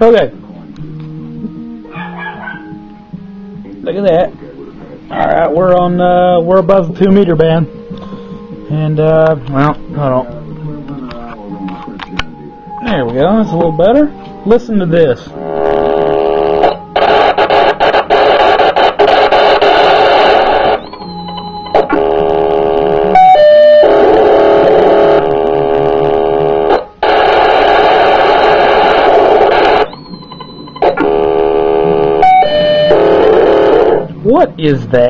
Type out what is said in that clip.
Okay. Look at that. Alright, we're above the 2 meter band. And, well, hold on. There we go, that's a little better. Listen to this. What is that?